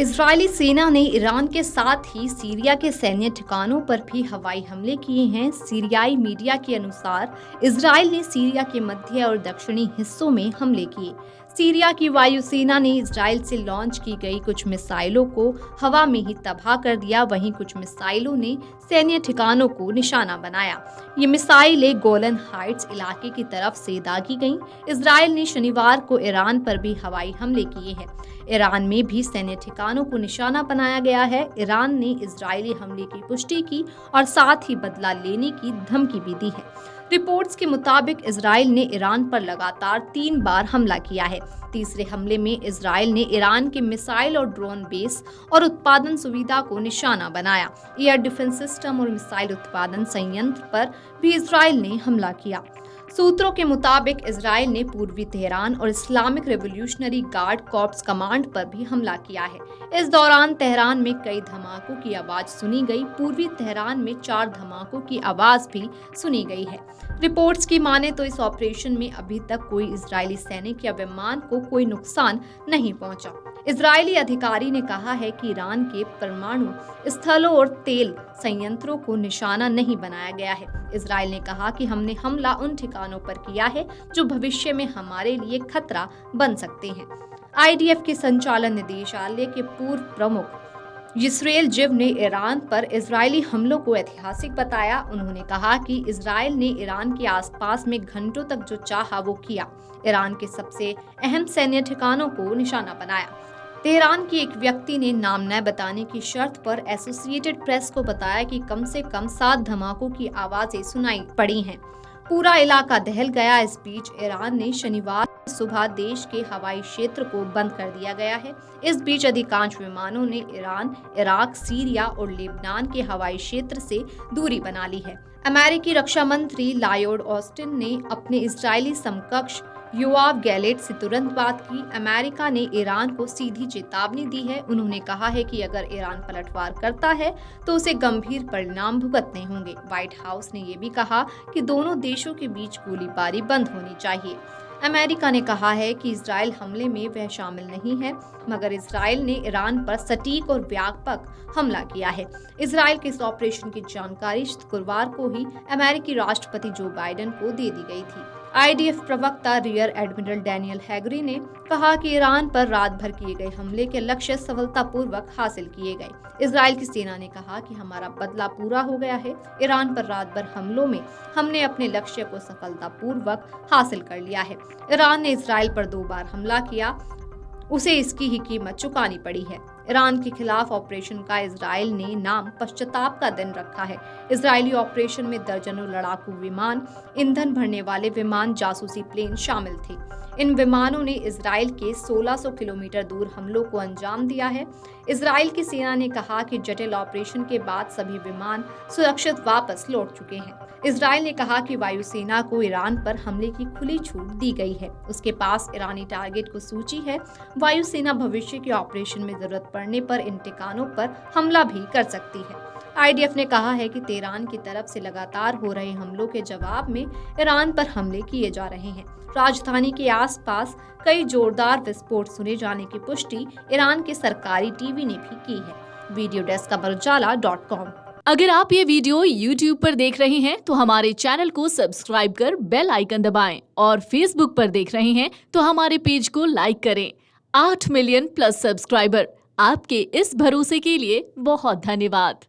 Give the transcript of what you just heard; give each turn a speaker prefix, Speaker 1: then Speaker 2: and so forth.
Speaker 1: Israeli सेना ने Iran के साथ ही सीरिया के सैन्य ठिकानों पर भी हवाई हमले किए हैं। सीरियाई मीडिया के अनुसार इजरायल ने सीरिया के मध्य और दक्षिणी हिस्सों में हमले किए। सीरिया की वायुसेना ने इजरायल से लॉन्च की गई कुछ मिसाइलों को हवा में ही तबाह कर दिया, वहीं कुछ मिसाइलों ने सैन्य ठिकानों को निशाना बनाया। ये मिसाइलें गोलन हाइट्स इलाके की तरफ से दागी गईं। इजरायल ने शनिवार को ईरान पर भी हवाई हमले किए हैं। ईरान में भी सैन्य ठिकानों को निशाना बनाया गया है। ईरान ने इजरायली हमले की पुष्टि की और साथ ही बदला लेने की धमकी भी दी है। रिपोर्ट्स के मुताबिक इजरायल ने ईरान पर लगातार 3 बार हमला किया है। तीसरे हमले में इजरायल ने ईरान के मिसाइल और ड्रोन बेस और उत्पादन सुविधा को निशाना बनाया। एयर डिफेंस सिस्टम और मिसाइल उत्पादन संयंत्र पर भी इजरायल ने हमला किया। सूत्रों के मुताबिक इजरायल ने पूर्वी तेहरान और Islamic revolutionary guard corps command पर भी हमला किया है। इस दौरान तेहरान में कई धमाकों की आवाज सुनी गई। पूर्वी तेहरान में 4 धमाकों की आवाज भी सुनी गई है। रिपोर्ट्स की माने तो इस ऑपरेशन में अभी तक कोई इजरायली सैनिक या विमान को कोई नुकसान नहीं पहुंचा। इजरायली अधिकारी ने कहा है कि ईरान के परमाणु स्थलों और तेल संयंत्रों को निशाना नहीं बनाया गया है। इजरायल ने कहा कि हमने हमला उन ठिकानों पर किया है जो भविष्य में हमारे लिए खतरा बन सकते हैं। आईडीएफ के संचालन निदेशालय के पूर्व प्रमुख यिस्राएल जिव ने ईरान पर इजरायली हमलों को ऐतिहासिक बताया। उन्होंने कहा कि इजरायल ने ईरान के आसपास में घंटों तक जो चाहा वो किया। ईरान के सबसे अहम सैन्य ठिकानों को निशाना बनाया। तेहरान के एक व्यक्ति ने नाम न बताने की शर्त पर एसोसिएटेड प्रेस को बताया कि कम से कम 7 धमाकों की आवाजें सुनाई पड़ी हैं। पूरा इलाका दहल गया। इस बीच ईरान ने शनिवार सुबह देश के हवाई क्षेत्र को बंद कर दिया गया है। इस बीच अधिकांश विमानों ने ईरान, इराक, सीरिया और लेबनान के हवाई क्षेत्र से दूरी बना ली है। अमेरिकी रक्षा मंत्री लॉयड ऑस्टिन ने अपने इजरायली समकक्ष योआव गैलेंट से तुरंत बात की। अमेरिका ने ईरान को सीधी चेतावनी दी है। उन्होंने कहा है कि अगर ईरान पलटवार करता है तो उसे गंभीर परिणाम भुगतने होंगे। व्हाइट हाउस ने यह भी कहा कि दोनों देशों के बीच गोलीबारी बंद होनी चाहिए। अमेरिका ने कहा है कि इजरायल हमले में वह शामिल नहीं है, मगर इजरायल ने ईरान पर सटीक और व्यापक हमला किया है। इजरायल के इस ऑपरेशन की जानकारी शुक्रवार को ही अमेरिकी राष्ट्रपति जो बाइडेन को दे दी गई थी। आईडीएफ प्रवक्ता रियर एडमिरल डैनियल हैगरी ने कहा कि ईरान पर रात भर किए गए हमले के लक्ष्य सफलतापूर्वक हासिल किए गए। इजरायल की सेना ने कहा कि हमारा बदला पूरा हो गया है। ईरान पर रात भर हमलों में हमने अपने लक्ष्य को सफलतापूर्वक हासिल कर लिया है। ईरान ने इजरायल पर 2 बार हमला किया, उसे इसकी ही कीमत चुकानी पड़ी है। ईरान के खिलाफ ऑपरेशन का इजरायल ने नाम पश्चाताप का दिन रखा है। इजरायली ऑपरेशन में दर्जनों लड़ाकू विमान, ईंधन भरने वाले विमान, जासूसी प्लेन शामिल थे। इन विमानों ने इजरायल के 1600 किलोमीटर दूर हमलों को अंजाम दिया है। इजरायल की सेना ने कहा कि जटिल ऑपरेशन के बाद सभी विमान सुरक्षित वापस लौट चुके हैं। इजरायल ने कहा कि वायुसेना को ईरान पर हमले की खुली छूट दी गई है। उसके पास ईरानी टारगेट की सूची है। वायुसेना भविष्य के ऑपरेशन में जरूरत पड़ने पर इन ठिकानों पर हमला भी कर सकती है। आईडीएफ ने कहा है कि तेहरान की तरफ से लगातार हो रहे हमलों के जवाब में ईरान पर हमले किए जा रहे हैं। राजधानी के आसपास कई जोरदार विस्फोट सुने जाने की पुष्टि ईरान के सरकारी टीवी ने भी की है। Video desk amarujala.com।
Speaker 2: अगर आप ये वीडियो YouTube पर देख रहे हैं तो हमारे चैनल को सब्सक्राइब कर बेल आइकन दबाएं और Facebook पर देख रहे हैं तो हमारे पेज को लाइक करें। 8 मिलियन प्लस सब्सक्राइबर, आपके इस भरोसे के लिए बहुत धन्यवाद।